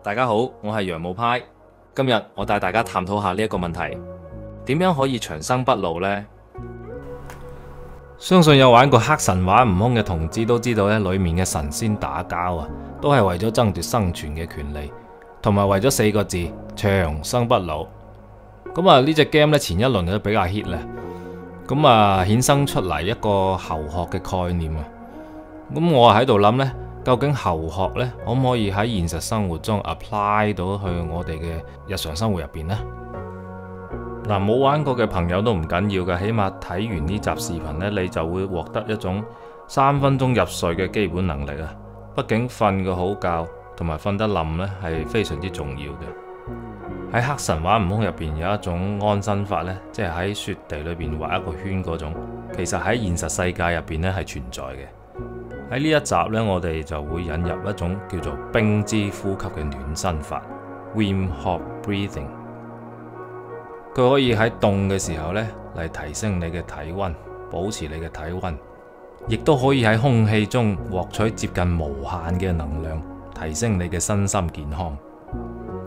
大家好，我係羊毛派。今日我帶大家探討下呢一個問題：點樣可以長生不老呢？相信有玩過黑神話悟空嘅同志都知道咧，裏面嘅神仙打交啊，都係為咗爭奪生存嘅權利，同埋為咗4個字長生不老。咁啊，呢隻 game 咧前一輪都比較 hit 咧，咁啊衍生出嚟一個猴學嘅概念啊。咁我喺度諗呢，究竟猴學呢可唔可以喺現實生活中 apply 到去我哋嘅日常生活入邊呢？嗱，冇玩過嘅朋友都唔緊要嘅，起碼睇完呢集視頻呢，你就會獲得一種3分鐘入睡嘅基本能力啊。畢竟瞓個好覺同埋瞓得冧呢係非常之重要嘅。喺黑神話悟空入邊有一種安身法呢，即係喺雪地裏邊畫一個圈嗰種，其實喺現實世界入邊呢係存在嘅。喺呢一集呢，我哋就會引入一種叫做冰之呼吸嘅暖身法 （Wim Hof Breathing）。佢可以喺凍嘅時候呢嚟提升你嘅體溫，保持你嘅體溫，亦都可以喺空氣中獲取接近無限嘅能量，提升你嘅身心健康。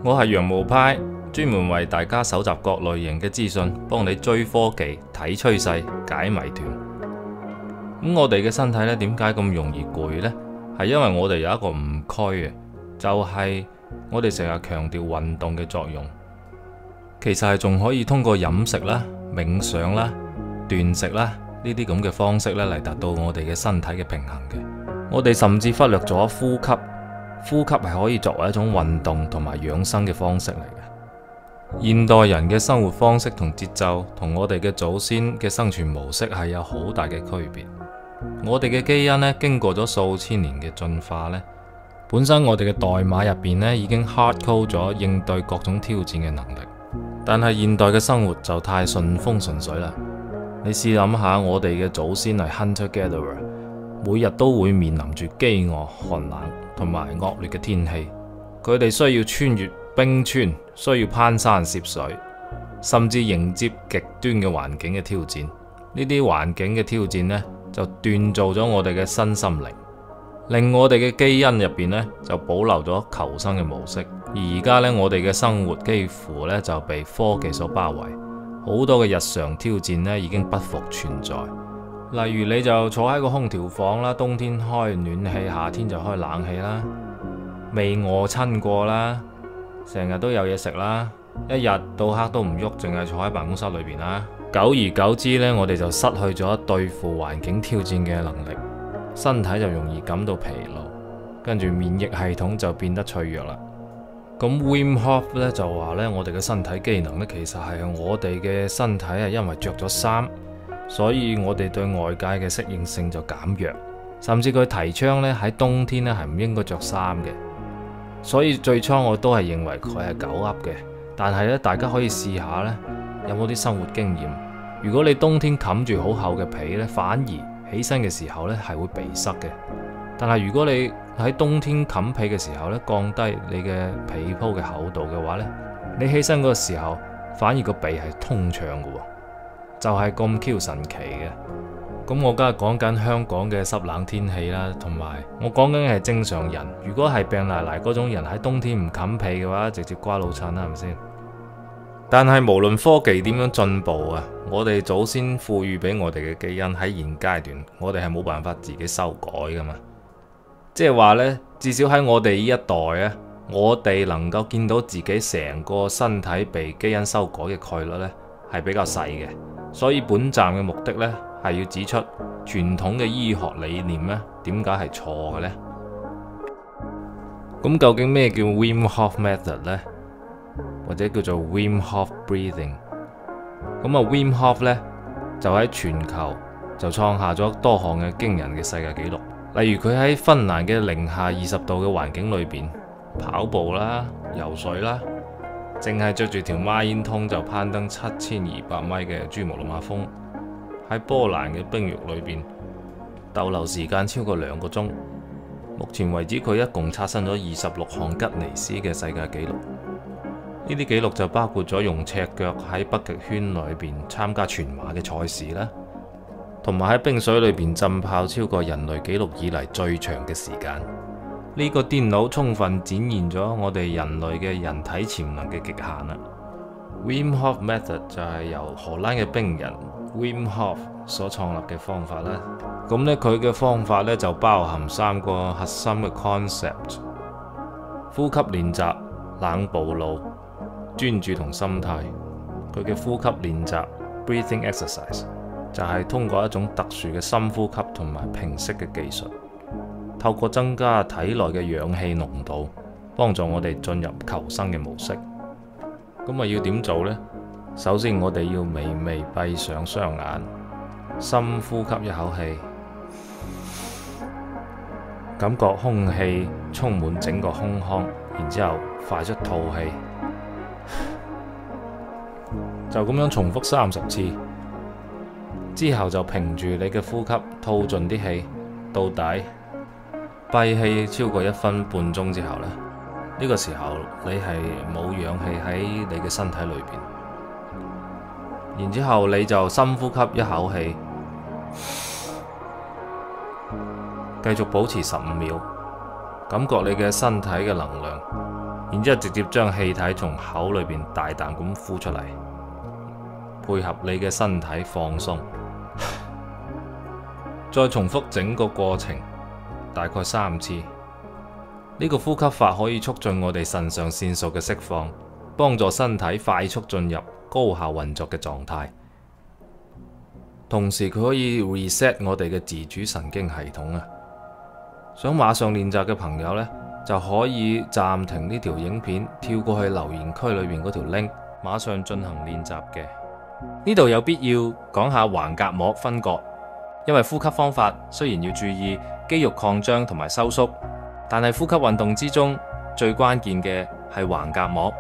我係羊毛派，專門為大家搜集各類型嘅資訊，幫你追科技、睇趨勢、解謎團。咁我哋嘅身體呢，點解咁容易攰呢？係因為我哋有一個誤區啊，就係我哋成日強調運動嘅作用。其實係仲可以通過飲食啦、冥想啦、斷食啦呢啲咁嘅方式咧嚟達到我哋嘅身體嘅平衡嘅。我哋甚至忽略咗呼吸，呼吸係可以作為一種運動同埋養生嘅方式嚟嘅。現代人嘅生活方式同節奏同我哋嘅祖先嘅生存模式係有好大嘅區別。我哋嘅基因呢，經過咗數千年嘅進化呢，本身我哋嘅代碼入邊呢已經 hard code 咗應對各種挑戰嘅能力。但係現代嘅生活就太順風順水啦。你試諗下，我哋嘅祖先係 hunter-gatherer， 每日都會面臨住飢餓、寒冷同埋惡劣嘅天氣。佢哋需要穿越冰川，需要攀山涉水，甚至迎接極端嘅環境嘅挑戰。呢啲環境嘅挑戰呢，就鍛造咗我哋嘅身心靈，令我哋嘅基因入邊呢，就保留咗求生嘅模式。而家呢，我哋嘅生活幾乎呢就被科技所包圍，好多嘅日常挑戰呢已經不復存在。例如你就坐喺個空調房啦，冬天開暖氣，夏天就開冷氣啦，未餓親過啦，成日都有嘢食啦，一日到黑都唔喐，淨係坐喺辦公室裏邊啦。久而久之呢，我哋就失去咗對付環境挑戰嘅能力，身體就容易感到疲勞，跟住免疫系統就變得脆弱啦。咁 Wim Hof 咧就話咧，我哋嘅身體機能咧，其實係我哋嘅身體係因為着咗衫，所以我哋對外界嘅適應性就減弱。甚至佢提倡咧喺冬天咧係唔應該着衫嘅。所以最初我都係認為佢係狗噏嘅，但係咧大家可以試下咧，有冇啲生活經驗？如果你冬天冚住好厚嘅被咧，反而起身嘅時候咧係會鼻塞嘅。但係如果你喺冬天冚被嘅時候咧，降低你嘅被鋪嘅厚度嘅話咧，你起身嗰個時候反而個鼻係通暢嘅，就係咁 Q 神奇嘅。咁我梗係講緊香港嘅濕冷天氣啦，同埋我講緊係正常人。如果係病賴賴嗰種人喺冬天唔冚被嘅話，直接瓜老襯啦，係咪先？但係無論科技點樣進步啊，我哋祖先賦予俾我哋嘅基因喺現階段，我哋係冇辦法自己修改噶嘛。即係話呢，至少喺我哋呢一代啊，我哋能夠見到自己成個身體被基因修改嘅概率呢係比較細嘅。所以本站嘅目的呢，係要指出傳統嘅醫學理念呢點解係錯嘅呢？咁究竟咩叫 Wim Hof Method 呢？或者叫做 Wim Hof Breathing？ 咁啊 Wim Hof 呢，就喺全球就創下咗多項嘅驚人嘅世界紀錄。例如佢喺芬蘭嘅零下20度嘅環境裏邊跑步啦、游水啦，淨係着住條孖煙通就攀登7200米嘅珠穆朗瑪峰。喺波蘭嘅冰浴裏邊逗留時間超過2個鐘。目前為止佢一共刷新咗26項吉尼斯嘅世界紀錄。呢啲紀錄就包括咗用赤腳喺北極圈裏邊參加全馬嘅賽事啦，同埋喺冰水裏邊浸泡超過人類紀錄以嚟最長嘅時間。呢個電腦充分展現咗我哋人類嘅人體潛能嘅極限啦。Wim Hof Method 就係由荷蘭嘅冰人 Wim Hof 所創立嘅方法啦。咁呢，佢嘅方法呢就包含3個核心嘅 concept： 呼吸練習、冷暴露、專注同心態。佢嘅呼吸練習 breathing exercise 就係通過一種特殊嘅深呼吸同埋平息嘅技術，透過增加體內嘅氧氣濃度，幫助我哋進入求生嘅模式。咁啊要點做呢？首先我哋要微微閉上雙眼，深呼吸一口氣，感覺空氣充滿整個胸腔，然之後快速吐氣，就咁樣重複30次。之後就憑住你嘅呼吸吐盡啲氣到底，閉氣超過1分半鐘之後呢，呢個時候你係冇氧氣喺你嘅身體裏邊，然之後你就深呼吸一口氣，繼續保持15秒，感覺你嘅身體嘅能量，然之後直接將氣體從口裏邊大啖咁呼出嚟，配合你嘅身體放鬆，再重複整個過程大概3次。呢個呼吸法可以促進我哋腎上腺素嘅釋放，幫助身體快速進入高效運作嘅狀態。同時佢可以 reset 我哋嘅自主神經系統啊！想馬上練習嘅朋友呢，就可以暫停呢條影片，跳過去留言區裏邊嗰條 link，馬上進行練習嘅。呢度有必要講下橫膈膜分割，因為呼吸方法雖然要注意肌肉擴張同埋收縮，但係呼吸運動之中最關鍵嘅係橫膈膜。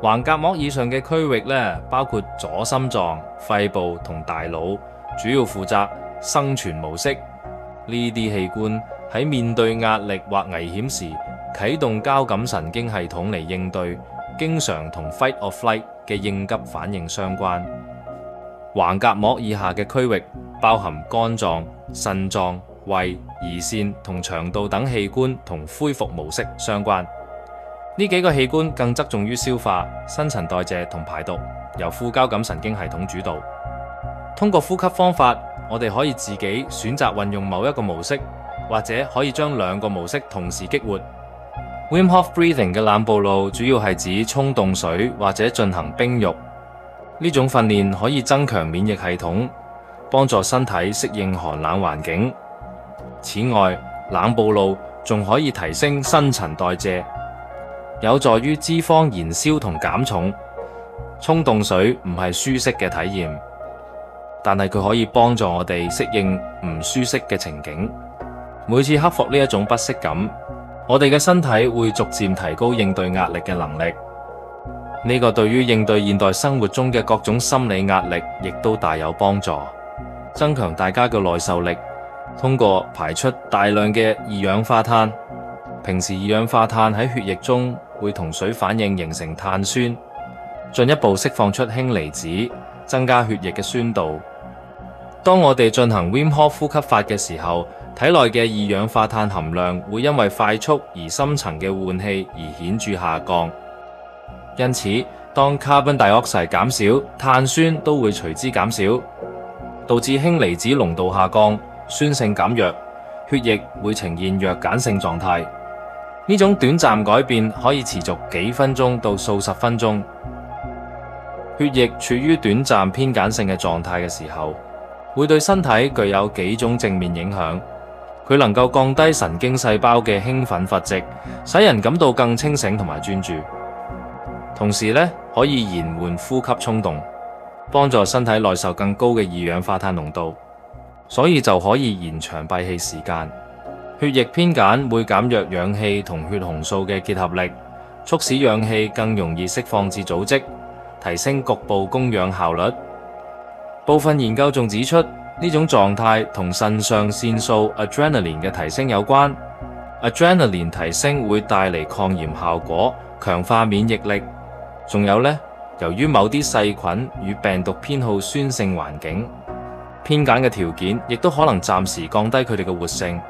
橫膈膜以上嘅區域呢，包括左心臟、肺部同大腦，主要負責生存模式。呢啲器官喺面對壓力或危險時，啟動交感神經系統嚟應對，經常同 fight or flight 嘅應急反應相關。橫膈膜以下嘅區域包含肝臟、腎臟、胃、胰腺同腸道等器官，同恢復模式相關。呢幾個器官更側重於消化、新陳代謝同排毒，由副交感神經系統主導。通過呼吸方法，我哋可以自己選擇運用某一個模式，或者可以將2個模式同時激活。Wim Hof Breathing 嘅冷暴露主要係指沖凍水或者進行冰浴。呢種訓練可以增強免疫系統，幫助身體適應寒冷環境。此外，冷暴露仲可以提升新陳代謝，有助於脂肪燃燒同減重。沖凍水唔係舒適嘅體驗，但係佢可以幫助我哋適應唔舒適嘅情景。每次克服呢一種不適感，我哋嘅身體會逐漸提高應對壓力嘅能力。呢個對於應對現代生活中嘅各種心理壓力亦都大有幫助，增強大家嘅耐受力。通過排出大量嘅二氧化碳，平時二氧化碳喺血液中會同水反應形成碳酸，進一步釋放出氫離子，增加血液嘅酸度。當我哋進行 Wim Hof 呼吸法嘅時候，體內嘅二氧化碳含量會因為快速而深層嘅換氣而顯著下降。因此，當 carbon dioxide 減少，碳酸都會隨之減少，導致氫離子濃度下降，酸性減弱，血液會呈現弱鹼性狀態。呢種短暫改變可以持續幾分鐘到數十分鐘。血液處於短暫偏鹼性嘅狀態嘅時候，會對身體具有幾種正面影響。佢能夠降低神經細胞嘅興奮閥值，使人感到更清醒同埋專注。同時呢，可以延緩呼吸衝動，幫助身體耐受更高嘅二氧化碳濃度，所以就可以延長閉氣時間。血液偏鹼會減弱氧氣同血紅素嘅結合力，促使氧氣更容易釋放至組織，提升局部供氧效率。部分研究仲指出，呢種狀態同腎上腺素 adrenaline 嘅提升有關。adrenaline 提升會帶嚟抗炎效果，強化免疫力。仲有呢，由於某啲細菌與病毒偏好酸性環境，偏鹼嘅條件亦都可能暫時降低佢哋嘅活性。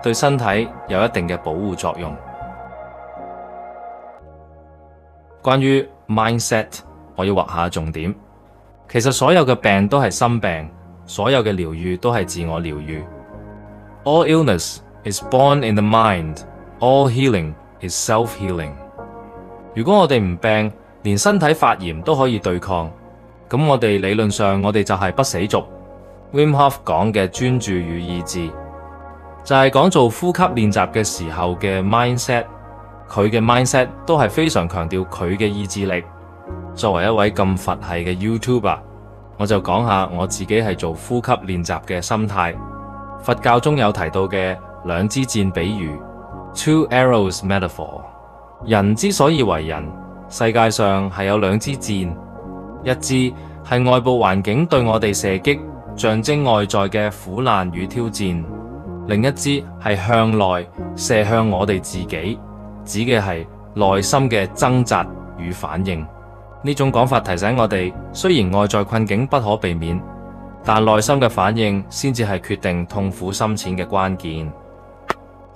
對身體有一定嘅保護作用。關於 mindset， 我要畫下重點。其實所有嘅病都係心病，所有嘅療愈都係自我療愈。All illness is born in the mind. All healing is self-healing. 如果我哋唔病，連身體發炎都可以對抗，咁我哋理論上我哋就係不死族。Wim Hof 講嘅專注與意志，就係講做呼吸練習嘅時候嘅 mindset。佢嘅 mindset 都係非常強調佢嘅意志力。作為一位咁佛系嘅 YouTuber， 我就講下我自己係做呼吸練習嘅心態。佛教中有提到嘅兩支箭比喻 ，two arrows metaphor。人之所以為人，世界上係有兩支箭，一支係外部環境對我哋射擊，象徵外在嘅苦難與挑戰；另一支係向內射向我哋自己，指嘅係內心嘅掙扎與反應。呢種講法提醒我哋，雖然外在困境不可避免，但內心嘅反應先至係決定痛苦深淺嘅關鍵。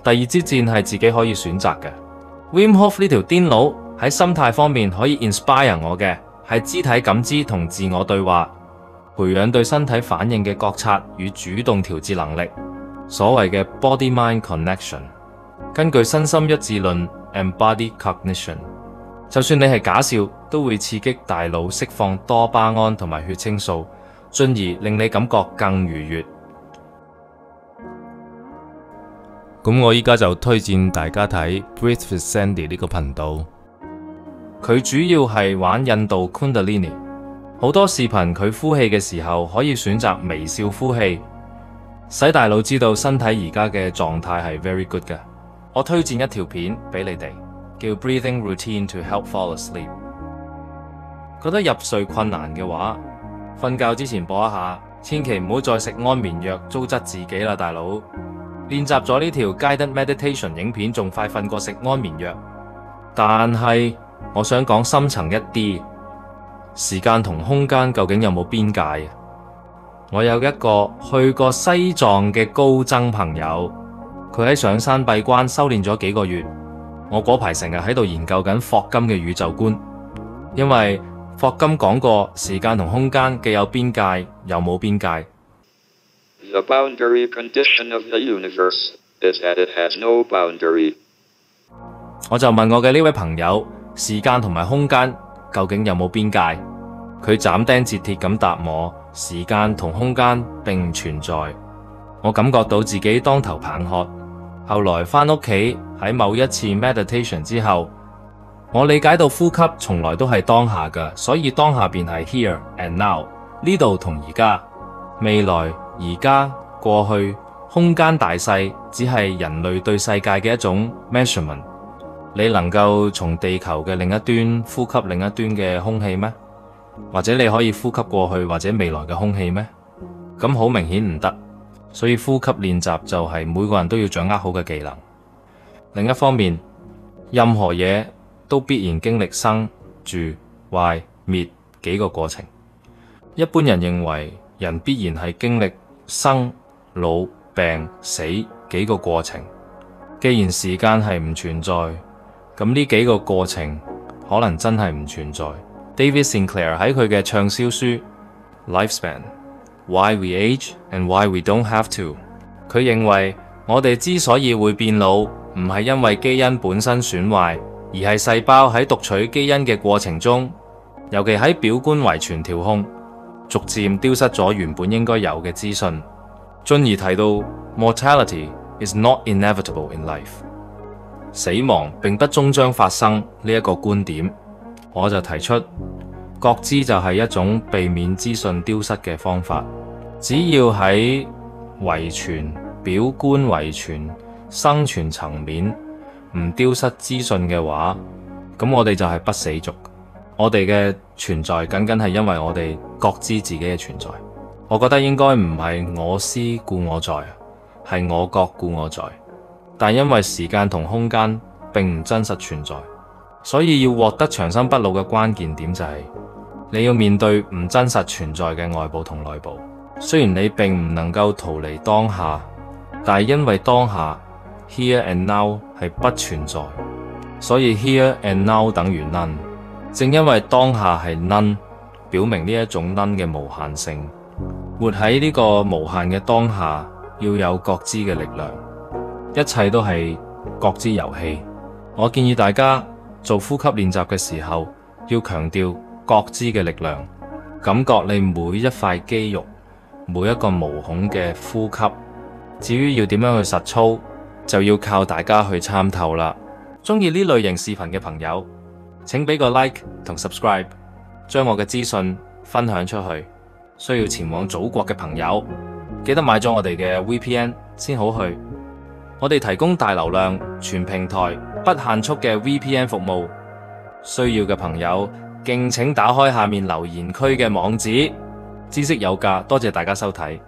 第二支箭係自己可以選擇嘅。Wim Hof 呢條癲佬喺心態方面可以 inspire 我嘅係肢體感知同自我對話，培養對身體反應嘅覺察與主動調節能力，所謂嘅 body-mind connection。根據身心一致論 embodied cognition， 就算你係假笑，都會刺激大腦釋放多巴胺同埋血清素，進而令你感覺更愉悅。咁我依家就推薦大家睇 Breathe with Sandy 呢個頻道。佢主要係玩印度 Kundalini， 好多視頻佢呼氣嘅時候可以選擇微笑呼氣，使大腦知道身體而家嘅狀態係 very good 嘅。我推薦一條片俾你哋，叫 Breathing Routine to Help Fall Asleep。覺得入睡困難嘅話，瞓覺之前播一下，千祈唔好再食安眠藥糟質自己啦，大佬。練習咗呢條 Guided Meditation 影片，仲快瞓過食安眠藥。但係我想講深層一啲，時間同空間究竟有冇邊界？我有一個去過西藏嘅高僧朋友，佢喺上山閉關修煉咗幾個月。我嗰排成日喺度研究緊霍金嘅宇宙觀，因為霍金講過時間同空間既有邊界又冇邊界。The boundary condition of the universe is that it has no boundary. 我就問我嘅呢位朋友，時間同埋空間究竟有冇邊界？佢斬釘截鐵咁答我，時間同空間並唔存在。我感覺到自己當頭棒喝。後來返屋企喺某一次 meditation 之後，我理解到呼吸從來都係當下㗎，所以當下便係 here and now， 呢度同而家，未來、而家、過去，空間大細只係人類對世界嘅一種 measurement。你能夠從地球嘅另一端呼吸另一端嘅空氣咩？或者你可以呼吸過去或者未來嘅空氣咩？咁好明顯唔得。所以呼吸練習就係每個人都要掌握好嘅技能。另一方面，任何嘢都必然經歷生、住、壞、滅幾個過程。一般人認為人必然係經歷生、老、病、死幾個過程。既然時間係唔存在，咁呢幾個過程可能真係唔存在。David Sinclair 喺佢嘅暢銷書 Lifespan。Why we age and why we don't have to。佢認為我哋之所以會變老，唔係因為基因本身損壞，而係細胞喺讀取基因嘅過程中，尤其喺表觀遺傳調控，逐漸丟失咗原本應該有嘅資訊。進而提到 mortality is not inevitable in life， 死亡並不終將發生呢一個觀點，我就提出覺知就係一種避免資訊丟失嘅方法。只要喺遺傳、表觀遺傳、生存層面唔丟失資訊嘅話，咁我哋就係不死族。我哋嘅存在僅僅係因為我哋覺知自己嘅存在。我覺得應該唔係我思故我在，係我覺故我在。但因為時間同空間並唔真實存在，所以要獲得長生不老嘅關鍵點就係你要面對唔真實存在嘅外部同內部。雖然你並唔能夠逃離當下，但係因為當下 here and now 係不存在，所以 here and now 等於 none。正因為當下係 none，表明呢一種 none 嘅無限性。活喺呢個無限嘅當下，要有覺知嘅力量，一切都係覺知遊戲。我建議大家做呼吸練習嘅時候，要強調覺知嘅力量，感覺你每一塊肌肉，每一個毛孔嘅呼吸。至於要點樣去實操，就要靠大家去參透啦。鍾意呢類型視頻嘅朋友，請俾個 like 同 subscribe， 將我嘅資訊分享出去。需要前往祖國嘅朋友，記得買咗我哋嘅 VPN 先好去。我哋提供大流量、全平台、不限速嘅 VPN 服務，需要嘅朋友敬請打開下面留言區嘅網址。知識有價，多謝大家收睇。